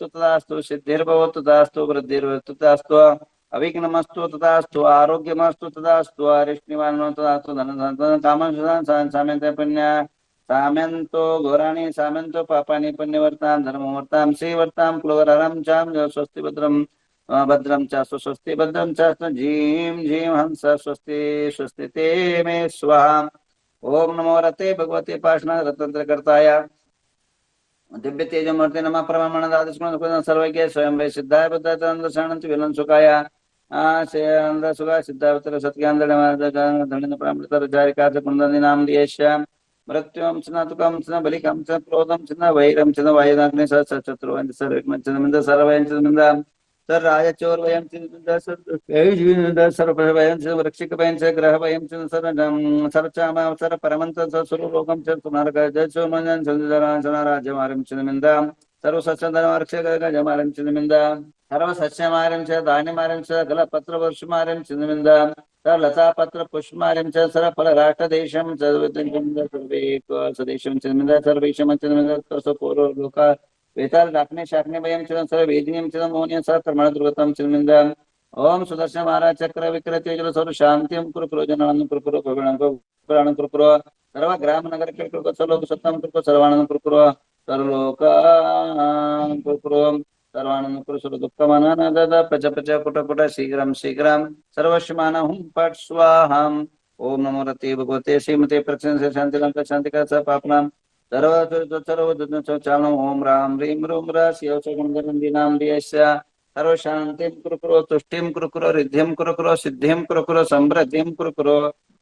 तथास्तु सिद्धिर्भवतु तथास्तु वृद्धिर्भवतु तथास्तु अविघ्नमस्तु तथास्तु आरोग्यमस्तु तथास्तु अरिष्टनिवारणं तथास्तु धन कामं साम्यन्ते पुण्य साम्यन्तो घोराणि साम्यन्तो पापानि पुण्यवर्तां धर्मवर्तां श्रीवर्तां कुलवरहं चां स्वस्ति भद्रं च स्वस्ति भद्रं च झीं झीं हंस स्वस्ति स्वस्ति ते मे स्वाहा। ओम नमो रते भगवते पाषाण रतंत्रकर्ताय दिव्य तेजमूर्ति नमः परमानंद आदिस्मरण सर्वज्ञ स्वयं वे सिद्धाय बुद्धाय शरणं विलन सुखाय आनंद सुखा सिद्धावतर सत्यानंद धनिन प्रामृतर जारिका कुंदनी नाम दियेश्याम मृत्युम स्नातुकम स्न बलिकम च क्रोधम स्न वैरम च वायुनाग्नि सशत्रुवंत सर्वज्ञ च सर्वयं च सर राज चोर वयं सर्वभयं च रक्षक भयं च ग्रह भयं च सरचाम सर परमंत स्वरूपम च सुनारक जसो मनन संजरा राज्यमारं च निंदा सर्व सच्चंदन रक्षक गजमारं च निंदा सर्व सस्यमारं च धान्यमारं च गल पत्र वर्षमारं च निंदा सर लता पत्र पुष्पमारं च सर फल राष्ट्र देशं सर्वे सदेशं च निंदा सर्वेशं च निंदा तसो पूर्व लोका वेताल डाकने शाकने भयं च सर्व वेदिनीं च मोहनीय स कर्मण दुर्गतम च निंदा ओम सुदर्शन महाराज चक्र विक्रत तेजल सर्व शांतिं कुरु प्रयोजनं कुरु पुराण कुरु सर्व ग्राम नगर के कुरु सर्व सत्तम कुरु सर्वानंद कुरु सर्वलोक कुरु सर्वानंद कुरु सर्व दुःखमनन दद प्रज प्रज कुट कुट शीघ्रं शीघ्रं सर्वस्मानहुं पट स्वाहाम्। ओम नमो रते भगवते श्रीमते प्रसन्न से शांति का स पापनां सर्व चारणं ओम राम ह्रीं रूं र शिव सगुणगणन्दिनां दियस्य सर्व शांतिं कुरु तुष्टिं कुरु रिद्धिं कुरु सिद्धिं कुरु समृद्धिं कुरु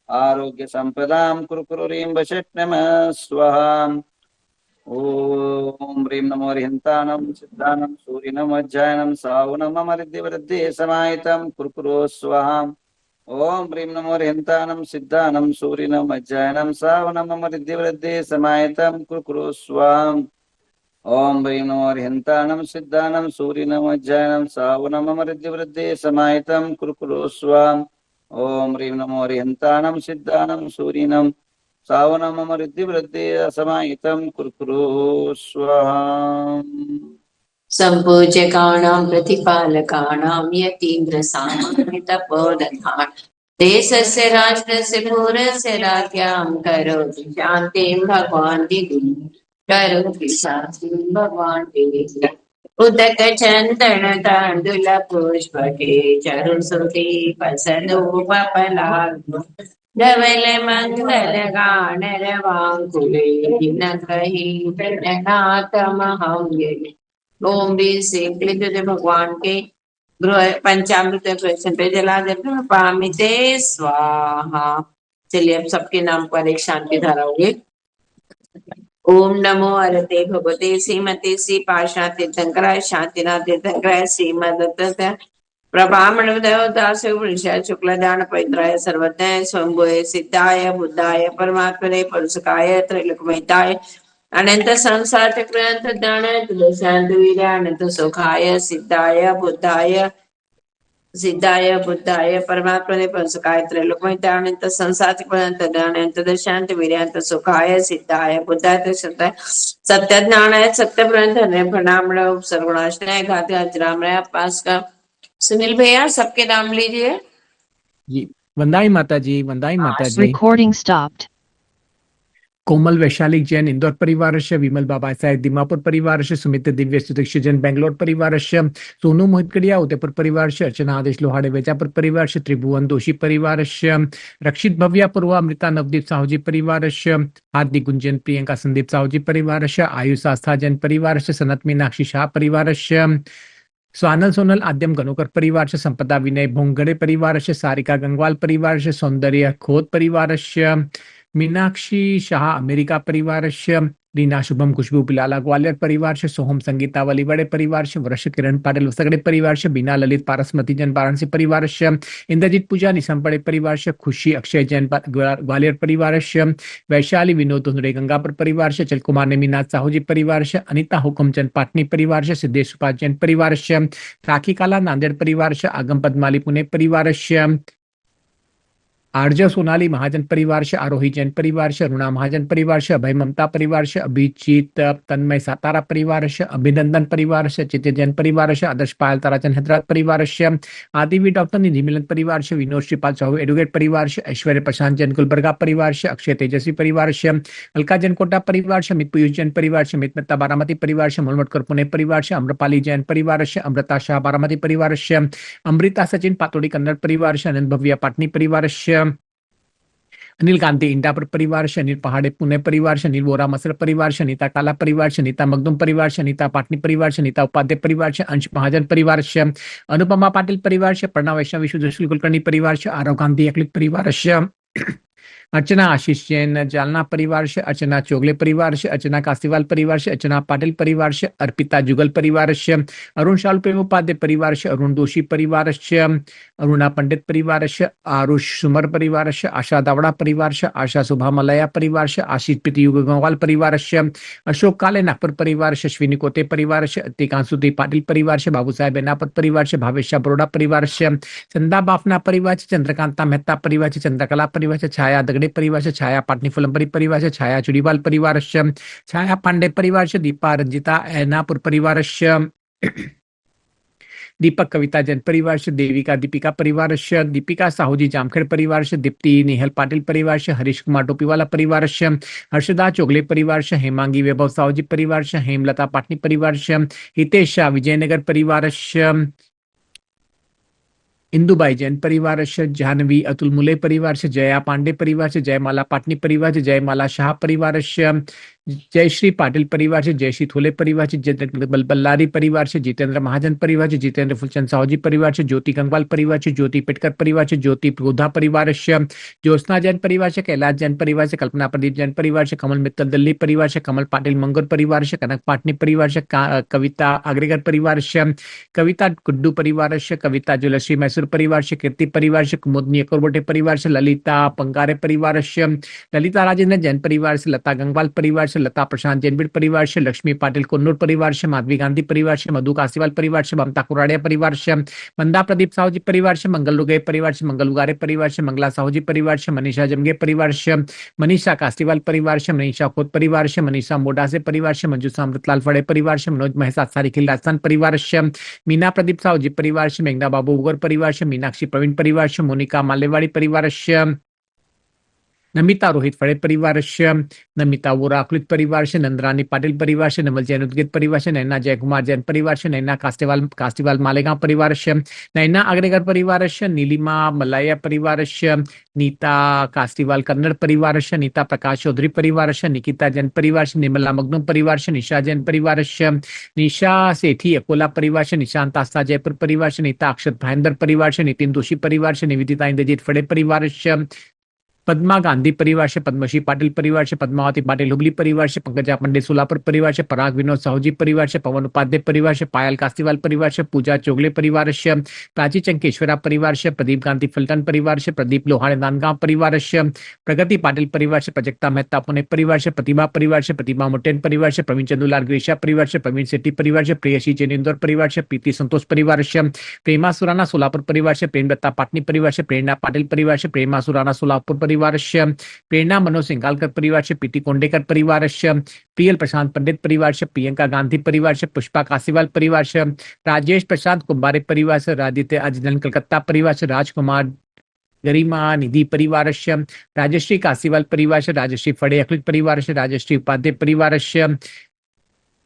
आरोग्य संपदां कुरु ह्रीं वशट्नमः स्वाहा। ओम ह्रीं नमो हरिहन्तानं सिद्धानं सूर्यनं वज्रायनं सावनं अमृद्धिवृद्धि समाहितं कुरु स्वाहा। ओम ह्रीं नमो हरिहन्तानं सिद्धानं सूर्यनं वज्रायनं सावनं अमृद्धिवृद्धि समाहितं कुरु स्वाहा। ओम ह्रीं नमो हरिहन्तानं सिद्धानं सूर्यनं वज्रायनं सावनं अमृद्धिवृद्धि समाहितं कुरु स्वाहा। ओम ह्रीं नमो हरिहन्तानं सिद्धानं सूर्यनं सावनं अमृद्धिवृद्धि समाहितं कुरु स्वाहा। संपूज्यकाणां प्रतिपालकाणां यतीन्द्र सामान्य तपोदधान् देशस्य राष्ट्रस्य पुरस्य राज्ञां करोति शान्तिं भगवान् दिदि करोति शान्तिं भगवान् दिदि उदक चन्दन ताण्डुल पुष्पके चरुसुति फसलोपलाल्गु धवल मंगल गानर वाङ्कुले दिनग्रही प्रणनाथमहं यदि। ओम ह्रीं श्री भगवान के गृह पंचामृत प्रश्न पे जलादर्पण पामिते स्वाहा। चलिए अब सबके नाम पर एक शांति धारा होगी। ओम नमो अरते भगवते श्रीमते श्री पाषाण तीर्थंकराय शांतिनाथ तीर्थंकराय श्रीमदत्त प्रभामण दास शुक्लदान पवित्राय सर्वज्ञाय स्वयंभुवे सिद्धाय बुद्धाय परमात्मने परसुकाय त्रैलोक्यमयताय अनंत संसार चक्रांत दानाय तुलशांत वीर्यानंत सुखाय सिद्धाय बुद्धाय परमात्मने परसुकाय त्रैलोक्यमयताय अनंत संसार चक्रांत दानाय तुलशांत वीर्यानंत सुखाय सिद्धाय बुद्धाय सत्य ज्ञानाय सत्य प्रणाम सर्वनाशनाय घात राम राय पास का। सुनील भैया सबके नाम लीजिए जी। वंदाई माता जी, वंदाई माता जी। Recording stopped. कोमल वैशालिक जैन इंदौर परिवारस्य, विमल बाबा साहेब दिमापुर परिवारस्य, सुमित दिव्य सुदीक्ष जैन बेंगलोर परिवारस्य, सोनू मोहितकड़िया उदयपुर परिवारस्य, अर्चना आदेश लोहाड़े वेजापुर परिवारस्य, त्रिभुवन दोषी परिवारस्य, रक्षित भव्या पूर्वा अमृता नवदीप साहूजी परिवारस्य, हार्दिक गुंजन प्रियंका संदीप साहूजी परिवारस्य, आयुष आस्था जैन परिवारस्य, सनत मीनाक्षी शाह परिवारस्य, स्वानल सोनल आद्यम गणोकर परिवारस्य, संपदा विनय भोंगड़े परिवारस्य, सारिका गंगवाल परिवारस्य, सौंदर्य खोत परिवारस्य, मीनाक्षी शाह अमेरिका परिवारस्य, रीना शुभम खुशबू पिलाला ग्वालियर परिवारस्य, सोहम संगीता वलीवड़े परिवारस्य, वर्ष किरण पाटिल वसगड़े परिवारस्य, बीना ललित पारसमती जैन वाराणसी परिवारस्य, इंद्रजीत पूजा निसंपड़े परिवारस्य, खुशी अक्षय जैन ग्वालियर परिवारस्य, वैशाली विनोद धुंधड़े गंगापुर परिवारस्य, चल कुमार नेमीनाथ साहूजी परिवारस्य, अनिता हुकुमचंद पाटनी परिवारस्य, सिद्धेश सुपाल जैन परिवारस्य, राखी काला नांदेड़ परिवारस्य, आगम पद्माली पुणे परिवारस्य, आर्जव सोनाली महाजन परिवार आरोही जैन परिवार अरुणा महाजन परिवार अभय ममता परिवार अभिजीत तन्मय सातारा परिवार अभिनंदन परिवार चित्त जैन परिवार आदर्श पायल ताराचंद हैदराबाद परिवार आदिवी डॉक्टर निधि मिलन परिवार विनोद श्रीपाल साहू एडवोकेट परिवार ऐश्वर्य प्रशांत जैन गुलबर्गा परिवार अक्षय तेजस्वी परिवार अलका जैन कोटा परिवार अमित पीयूष जैन परिवार अमित मेहता बारामती परिवार मोलमटकर पुणे परिवार अम्रपाली जैन परिवार अमृता शाह बारामती परिवार अमृता सचिन पातोड़ी कन्नड़ परिवार अनंत भव्य पाटनी परिवार अनिल गांधी इंडापुर परिवार अनिल पहाड़े पुणे परिवार अनिल वोरा मसर परिवार अनिता काला परिवार अनिता मखदूम परिवार अनिता पाटनी परिवार अनिता उपाध्याय परिवार अंश महाजन परिवार अनुपमा पाटिल परिवार प्रणव वैष्णव विश्व जोशी कुलकर्णी परिवार आरव गांधी अकलित परिवार अर्चना आशीष जैन जालना परिवार अर्चना चोगले परिवार अर्चना कासीवाल परिवार अर्चना पाटिल परिवार अर्पिता जुगल परिवार अरुण शाल प्रेमोपाध्याय परिवार अरुण दोषी परिवार अरुणा पंडित परिवार आरुष सुमर परिवार आशा दावड़ा परिवार आशा सुभा मलया परिवार आशीष प्रीतियुग गंगवाल परिवार अशोक काले नागपुर परिवार अश्विनी कोते परिवार अतिकांशुदी पाटिल परिवार बाबू साहेब बेनापत परिवार भावेश बरोड़ा परिवार चंदा बाफना परिवार चंद्रकांता मेहता परिवार चंद्रकला परिवार छाया दगड़े परिवार छाया पाटनी फुलंबरी परिवार छाया चुड़ीवाल परिवार छाया पांडे परिवार दीपा रंजिता ऐनापुर परिवार दीपक कविता जैन परिवार देविका दीपिका परिवार दीपिका साहूजी जामखेड़ परिवार दीप्ति नेहल पाटिल परिवार हरीश कुमार टोपीवाला परिवार हर्षदा चोगले परिवार हेमांगी वैभव साहूजी परिवार हेमलता पाटनी परिवार हितेश शाह विजयनगर परिवार इंदुबाई जैन परिवार जाह्नवी अतुल मुले परिवार जया पांडे परिवार जयमाला पाटनी परिवार जयमाला शाह परिवार जयश्री पाटिल परिवार जयश्री थोले परिवार बल्लारी परिवार जितेंद्र महाजन परिवार जितेंद्र फुलचंद साहूजी परिवार ज्योति गंगवाल परिवार ज्योति पेटकर परिवार ज्योति गोधा परिवार ज्योत्सना जैन परिवार कैलाश जैन परिवार कल्पना प्रदीप जैन परिवार कमल मित्तल दिल्ली परिवार कमल पाटिल मंगोर परिवार कनक पाटनी परिवार कविता आग्रेकर परिवार कविता गुड्डू परिवार कविता जुलश्री मैसूर परिवार कीर्ति परिवार कुमुदनी अकोरबोटे परिवार ललिता पंगारे परिवार ललिता राजेंद्र जैन परिवार लता गंगवाल परिवार लता प्रशांत जैनबीड़ परिवार लक्ष्मी पाटिल कुन्नूर परिवार माधवी गांधी परिवार मधु कासीवाल परिवार ममता कुराड़िया परिवार मंदा प्रदीप साहूजी परिवार मंगल लुगे परिवार मंगल उगारे परिवार मंगला साहूजी परिवार मनीषा जमगे परिवार मनीषा कासीवाल परिवार मनीषा खोत परिवार मनीषा मोडासे परिवार मंजूसा अमृतलाल फड़े परिवार मनोज महेश सारिखिल राजस्थान परिवार मीना प्रदीप साहूजी परिवार मेघना बाबू उगर परिवार मीनाक्षी प्रवीण परिवार मोनिका मालेवाड़ी परिवार नमिता रोहित फड़े परिवार नमिता वोरा अकुलित परिवार नंदरानी पाटिल परिवार नवल जैन उद्गित परिवार नैना जयकुमार जैन परिवार नैना कास्टेवाल मालेगांव परिवार नैना आग्रेकर परिवार नीलिमा मलाया परिवार नीता कास्टीवाल कन्नड़ परिवार नीता प्रकाश चौधरी परिवार निकिता जैन परिवार निर्मला मगनूम परिवार निशा जैन परिवार निशा सेठी अकोला परिवार निशांत आस्था जयपुर परिवार नीता अक्षत भाईंदर परिवार नितिन दोषी परिवार निवेदिता इंद्रजीत फड़े परिवार पद्मा गांधी परिवार पद्मश्री पाटिल परिवार पद्मावती पाटिल हुगली परिवार पंकजा पंडित सोलापुर परिवार पराग विनोद साहूजी परिवार पवन उपाध्याय परिवार पायल कास्तीवाल परिवार पूजा चोगले परिवार प्राची चंकेश्वरा परिवार प्रदीप गांधी फलटन परिवार प्रदीप लोहाड़े नांदगांव परिवार प्रगति पाटिल परिवार प्रजक्ता मेहता पुणे परिवार प्रतिभा मोटेन परिवार प्रवीण चंदूलाल ग्रीशा परिवार प्रवीण शेट्टी परिवार प्रेयसी जैन इंदौर परिवार प्रीति संतोष परिवार प्रेमा सुराना सोलापुर परिवार प्रेम दत्ता पाटनी परिवार प्रेरणा पाटिल परिवार प्रेमा सुराना सोलापुर परिवार प्रेरणा मनोज सिंगालकर परिवार पीटी कोंडेकर परिवार प्रियल प्रशांत पंडित परिवार प्रियंका गांधी परिवार पुष्पा कासीवाल परिवार राजेश प्रशांत कुंभारे परिवार आदित्य अजनन कलकत्ता परिवार राजकुमार गरिमा निधि परिवार राजश्री कासीवाल परिवार राजश्री फड़े अखिल परिवार राजश्री उपाध्याय परिवार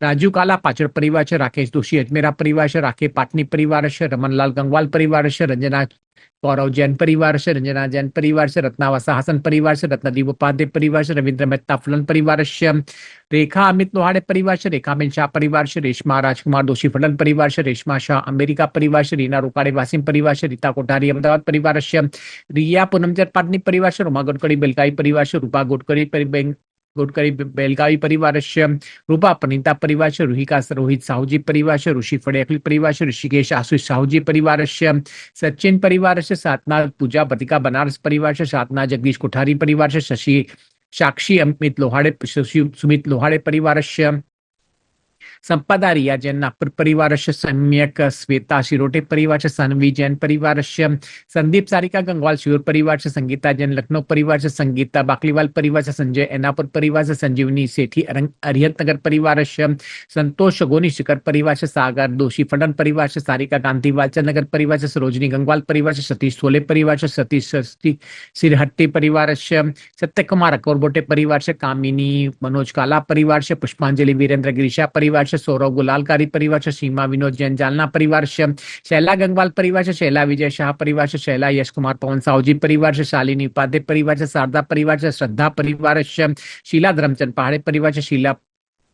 राजू काला पाचड़ परिवार राकेश दोषी अजमेरा परिवार राके पाटनी परिवार रमनलाल गंगवाल परिवार रंजना गौरव जैन परिवार रंजना जैन परिवार रत्नावासा हसन परिवार रत्नदीप उपाध्याय परिवार रविंद्र मेहता फुलन परिवार रेखा अमित लोहाड़े परिवार रेखा बेन शाह परिवार रेशमा राजकुमार दोषी फलन परिवार रेशमा शाह अमेरिका परिवार रीना रोकाड़े वासिम परिवार रीता कोठारी अहमदाबाद परिवार रिया पूनमचंद पाटनी परिवार रोमा गोडकड़ी बेलगाई परिवार रूपा गोडकरी बेलगावी परिवार रूपा पनीता परिवार रुहिका रोहित साहूजी परिवार ऋषि फड़े अखिल परिवार ऋषिकेश आशीष साहूजी परिवार सचिन परिवार साधना पूजा बतिका बनारस परिवार साधना जगदीश कोठारी परिवार शशि साक्षी अमित लोहाड़े सुमित लोहाड़े परिवार संपदा रिया जैन नागपुर परिवारस्य सम्यक श्वेता शिरोटे परिवारस्य सन्वी जैन परिवारस्य संदीप सारिका गंगवाल शिवर परिवारस्य संगीता जैन लखनऊ परिवारस्य संगीता बाकलीवाल परिवारस्य संजय एनापुर परिवारस्य संजीवनी सेठी अरिहत नगर परिवारस्य संतोष गोनी शिखर परिवारस्य सागर दोषी फडन परिवारस्य सारिका गांधी वालचंद नगर परिवारस्य सरोजनी गंगवाल परिवारस्य सतीश सोले परिवारस्य सतीश सिरहट्टी परिवारस्य सत्यकुमार अकोरबोटे परिवारस्य कामिनी मनोज काला परिवारस्य पुष्पांजलि वीरेंद्र गिरीशा परिवारस्य सौरव गुलालकारी परिवारस्य सीमा विनोद जैन जालना परिवारस्य शैला गंगवाल परिवारस्य शैला विजय शाह परिवारस्य शैला यश कुमार पवन साहूजी परिवारस्य शालिनी उपाध्याय परिवारस्य शारदा परिवारस्य श्रद्धा परिवारस्य शीला धर्मचंद पहाड़े परिवारस्य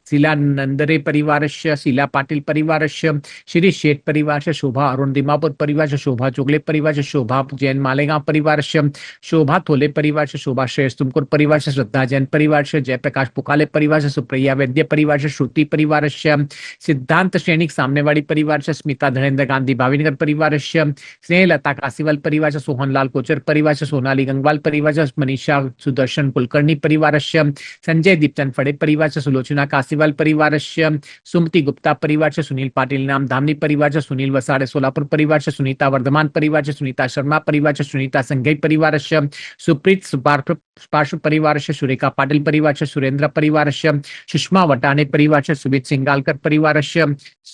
शीला नंदरे परिवारस्य शीला पाटिल परिवारस्य श्री शेठ परिवारस्य शोभा अरुण दिमापुर परिवारस्य शोभा चोगले परिवारस्य शोभा जैन मालेगांव परिवारस्य शोभा थोले परिवारस्य शोभा श्रेष्ठ तुमकुर परिवारस्य श्रद्धा जैन परिवारस्य जयप्रकाश पुकाले परिवारस्य सुप्रिया वैद्य परिवारस्य श्रुति परिवारस्य सिद्धांत सैनिक सामनेवाड़ी परिवारस्य स्मिता धनेन्द्र गांधी भावीनगर परिवारस्य स्नेहलता कासीवाल परिवारस्य सोहनलाल कोचर परिवारस्य सोनाली गंगवाल परिवारस्य मनीषा सुदर्शन कुलकर्णी परिवारस्य संजय दीपचंद फड़े परिवारस्य सुलोचना कासीवाल परिवारस्य सुमति गुप्ता परिवारस्य सुनील पाटिल नाम धामनी परिवारस्य सुनील वसाड़े सोलापुर परिवारस्य सुनीता वर्धमान परिवारस्य सुनीता शर्मा परिवारस्य सुनीता संघई परिवारस्य सुप्रीत पार्श्व परिवारस्य सुरेखा पाटिल परिवारस्य सुरेंद्र परिवारस्य सुषमा वटाने परिवारस्य सुमित सिंगालकर परिवारस्य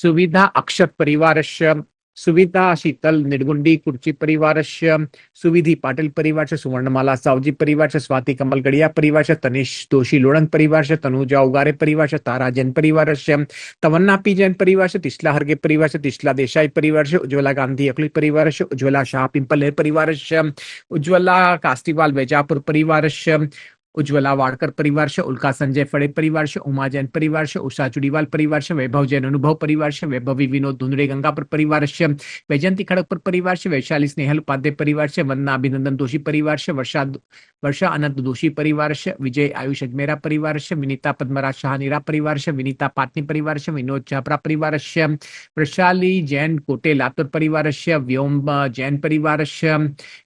सुविधा अक्षर परिवारस्य सुविधा शीतल निडगुंडी कुर्ची परिवारस्य सुविधि पाटिल परिवारस्य सुवर्णमाला सावजी परिवारस्य स्वाति कमल गड़िया परिवारस्य तनिष दोषी लोणंद परिवारस्य तनुजा उगारे परिवारस्य तारा जैन परिवारस्य तमन्ना पी जैन परिवारस्य तिस्ला हरगे परिवारस्य तिस्ला देसाई परिवारस्य उज्ज्वला गांधी अकली परिवारस्य उज्ज्वला शाह पिंपल परिवारस्य उज्ज्वला कास्तीवाल वेजापुर परिवारस्य उज्ज्वला वाड़कर परिवारस्य उल्का संजय फड़े परिवारस्य उमा जैन परिवारस्य उषा चुड़ीवाल परिवारस्य वैभव जैन अनुभव परिवारस्य वैभवी विनोद धुंधड़े गंगापुर परिवारस्य वैजयंती खड़गपुर परिवारस्य वैशाली स्नेहल उपाध्याय परिवारस्य वंदना अभिनंदन दोषी परिवारस्य वर्षा अनंत दोषी परिवारस्य विजय आयुष अजमेरा परिवारस्य विनीता पद्मराज शाहनीरा परिवारस्य विनीता पाटनी परिवारस्य विनोद छापरा परिवारस्य वैशाली जैन कोटे लातूर परिवारस्य व्योम जैन परिवारस्य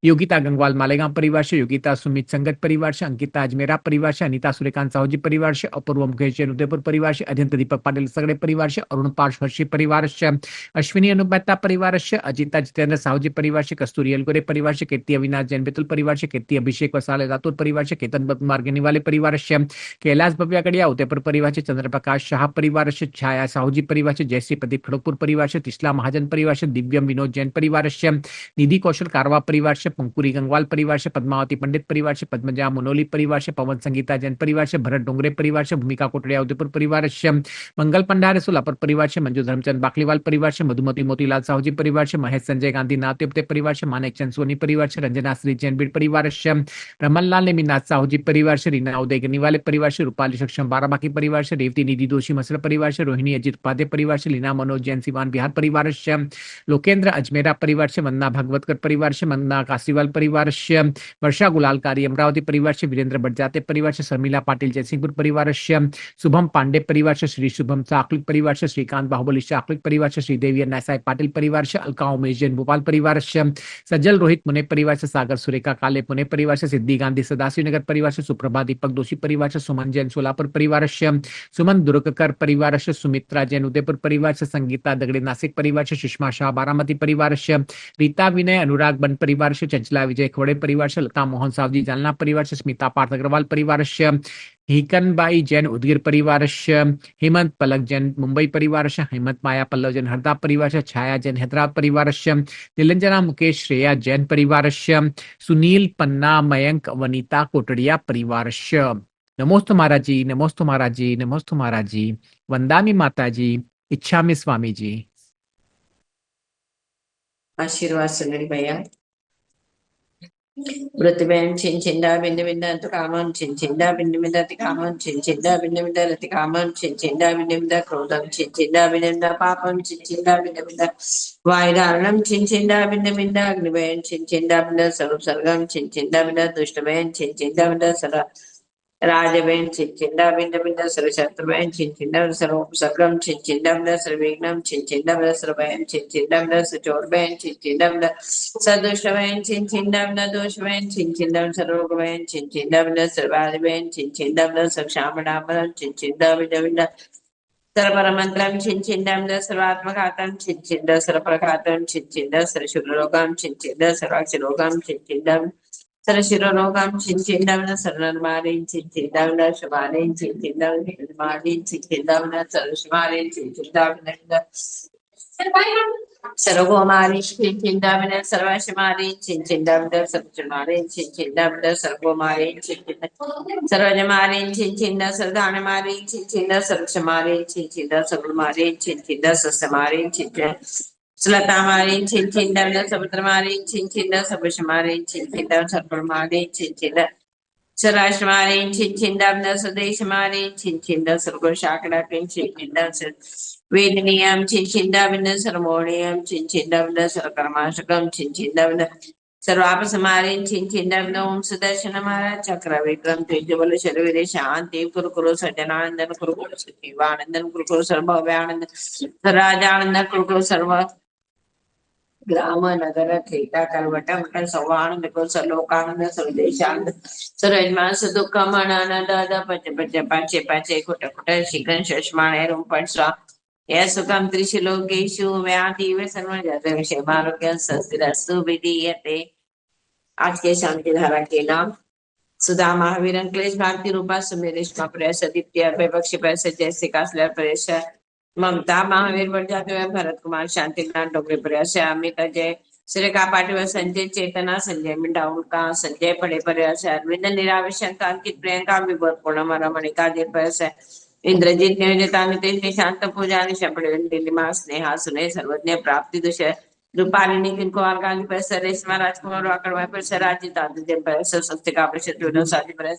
योगिता गंगवाल मालेगांव परिवारस्य योगिता सुमित संगत परिवारस्य अंकिता अजमेरा परिवारस्य अनिता सूर्यकांत साहूजी परिवारस्य अपूर्व मुकेश जैन उदयपुर परिवारस्य अजंत दीपक पाटिल सगड़े परिवारस्य अरुण पार्श हर्षी परिवारस्य अश्विनी अनुबत्ता परिवारस्य अजिता जितेंद्र साहूजी परिवारस्य कस्तूरी अलगोरे परिवारस्य कीर्ति अविनाश जैन बेतुल परिवारस्य कीर्ति अभिषेक वसाले लातूर परिवारस्य केतन मार्गनी वाले परिवारस्य कैलाश भव्यागड़िया उदयपुर परिवारस्य चंद्रप्रकाश शाह परिवारस्य छाया साहूजी परिवारस्य जयश्री प्रदीप खड़गपुर परिवारस्य तिस्ला महाजन परिवारस्य दिव्यम विनोद जैन परिवारस्य निधि कौशल कारवा परिवारस्य पंकुरी गंगवाल परिवारस्य पद्मावती पंडित परिवारस्य पद्मजा मुनोली परिवारस्य पवन संगीता जैन परिवारस्य भरत डोंगरे परिवारस्य भूमिका कोटड़िया उदयपुर परिवारस्य मंगल पंडारे सोलापुर परिवारस्य मंजू धर्मचंद बाकलीवाल परिवारस्य मधुमती मोतीलाल साहूजी परिवारस्य महेश संजय गांधी नाते परिवारस्य मानेक चंद सोनी परिवारस्य रंजना श्री जैन बीड परिवारस्य रमनलाल नेमिनाथ साहूजी परिवारस्य रीना उदय गनीवाले परिवारस्य रूपाली सक्षम बाराबाकी परिवारस्य रेवती निधि दोषी मसल परिवारस्य रोहिणी अजित उपाध्याय परिवारस्य लीना मनोज जैन सिवान बिहार परिवारस्य लोकेंद्र अजमेरा परिवारस्य वंदना भागवतकर परिवारस्य वंदना कासीवाल परिवारस्य वर्षा गुलालकारी अमरावती परिवारस्य वीरेंद्र बड़जाते परिवारस्य शर्मिला पाटिल जयसिंहपुर परिवारस्य शुभम पांडे परिवारस्य श्री शुभम चाकलिक परिवारस्य श्रीकांत बाहुबली चाकलिक परिवारस्य श्रीदेवी नासाई पाटिल परिवारस्य अलका उमेश जैन भोपाल परिवारस्य सज्जल रोहित पुणे परिवारस्य सागर सुरेखा काले पुणे परिवारस्य सिद्धि गांधी सदाशिव नगर परिवारस्य सुप्रभा दीपक दोषी परिवारस्य सुमन जैन सोलापुर परिवारस्य सुमन दुर्गकर परिवारस्य सुमित्रा जैन उदयपुर परिवारस्य संगीता दगड़े नासिक परिवारस्य सुषमा शाह बारामती परिवारस्य रीता विनय अनुराग बन परिवारस्य चंचला विजय खवड़े परिवारस्य लता मोहन सावजी जालना परिवारस्य स्मिता पार्थ अग्रवाल परिवारस्य हिकनबाई जैन उदगीर परिवारस्य हेमंत पलक जैन मुंबई परिवारस्य हेमंत माया पल्लव जैन हरदा परिवारस्य छाया जैन हैदराबाद परिवारस्य निलंजना मुकेश श्रेया जैन परिवारस्य सुनील पन्ना मयंक वनीता कोटड़िया परिवारस्य नमोस्तु महाराज जी नमोस्तु महाराज जी नमोस्तु महाराज जी वंदामी माता जी इच्छामि स्वामी जी आशीर्वाद सुनील भैया वृत्तिबेन चिंचिंदा बिंद बिंद तो कामन चिंचिंदा बिंद बिंद ति कामन चिंचिंदा बिंद बिंद रति कामन चिंचिंदा बिंद बिंद क्रोधम चिंचिंदा बिंद बिंद पापम चिंचिंदा बिंद बिंद वायुधारणम चिंचिंदा बिंद बिंद अग्निबेन चिंचिंदा बिंद स्वरूप सर्गम चिंचिंदा बिंद दुष्टबेन चिंचिंदा बिंद सर राजबेन चिंचिंदा बिंद बिंद सर शत्रुबेन चिंचिंदा सर्व सर्गम चिंचिंदा बिंद सर्वविघ्नम चिंचिंदा बिंद सर्वभयम चिंचिंदा बिंद सचोरबेन चिंचिंदा बिंद सदुष्टबेन चिंचिंदा बिंद दोषबेन चिंचिंदा बिंद सर्वरोगबेन चिंचिंदा बिंद सर्वादिबेन चिंचिंदा बिंद सक्षामणामन चिंचिंदा बिंद बिंद सर्वपरमन्त्रं छिञ्छिन्दं सर्वात्मघातं छिञ्छिन्द सर्वप्रघातं छिञ्छिन्द सर्वशूलरोगं छिञ्छिन्द सर्वाक्षरोगं छिञ्छिन्दं सर्वशिरोरोगं छिञ्छिन्दं सर्वनर्माणीं छिञ्छिन्दं शुभानीं छिञ्छिन्दं निर्माणीं छिञ्छिन्दं सर्वशुभानीं छिञ्छिन्दं सर्वगोमारी छिञ्छिन्दं सर्वशुमारी छिञ्छिन्दं सर्वशुमारी छिञ्छिन्दं सर्वगोमारी छिञ्छिन्दं सर्वजमारी छिञ्छिन्दं सर्वदानमारी छिञ्छिन्दं सर्वक्षमारी छिञ्छिन्दं सर्वमारी छिञ्छिन्दं सस्यमारी छिञ्छिन्दं सुलतामारी छिञ्छिन्दं समुद्रमारी छिञ्छिन्दं सर्वशमारी छिञ्छिन्दं सर्वमारी छिञ्छिन्दं सर्वशमारी छिञ्छिन्दं स्वदेशमारी छिञ्छिन्दं सर्वशाकडाकिं छिञ्छिन्दं वेदनीयं छिञ्छिन्दं सर्वमोणीयं छिञ्छिन्दं सर्वकर्माशकं छिञ्छिन्दं सर्वापसमारी छिञ्छिन्दं ओम सुदर्शन महाराज चक्र विक्रम तेजबल शरीर शांति कुरु कुरु सज्जनानंदन कुरु कुरु सजीवानंदन कुरु कुरु सर्वभव्यानंद राजानंद कुरु कुरु सर्व ग्राम नगर क्रीडा करवट मठ सौवानंद कुरु सर्वलोकानंद सर्वदेशानंद सर्वयजमान सुदुःख मनानंद पच पच पाचे पाचे कुट कुट शीघ्र शश्माणे रूपण स्वा यह सुखम त्रिशलोकेषु व्याधि व्यसनजात विषयमारोग्य सस्तिरस्तु विधीयते। आज के शांति धारा के नाम सुधा महावीर क्लेश भारती रूपा सुमेरेशमा प्रेस दीप्ति विपक्षी प्रेस जैसे कासलर प्रेस ममता महावीर बढ़ भरत कुमार शांति नाथ डोगरे प्रेस अमित अजय श्रीका पाटिल संजय चेतना संजय मिंडा उनका संजय पड़े प्रयास अरविंद निराविशंक अंकित प्रियंका विभोर पूर्णमा रमणिका दे प्रयास इंद्रजीत नियोजिता नितेश निशांत पूजा निशपड़े नीलिमा स्नेहा सुने सर्वज्ञ प्राप्ति दुष रूपालिनी किनको आर्गांगी पर रेशमा राजकुमार वाकड़वा पर राज्य तांत्रिक पर स्वस्तिका परिषद साजी पर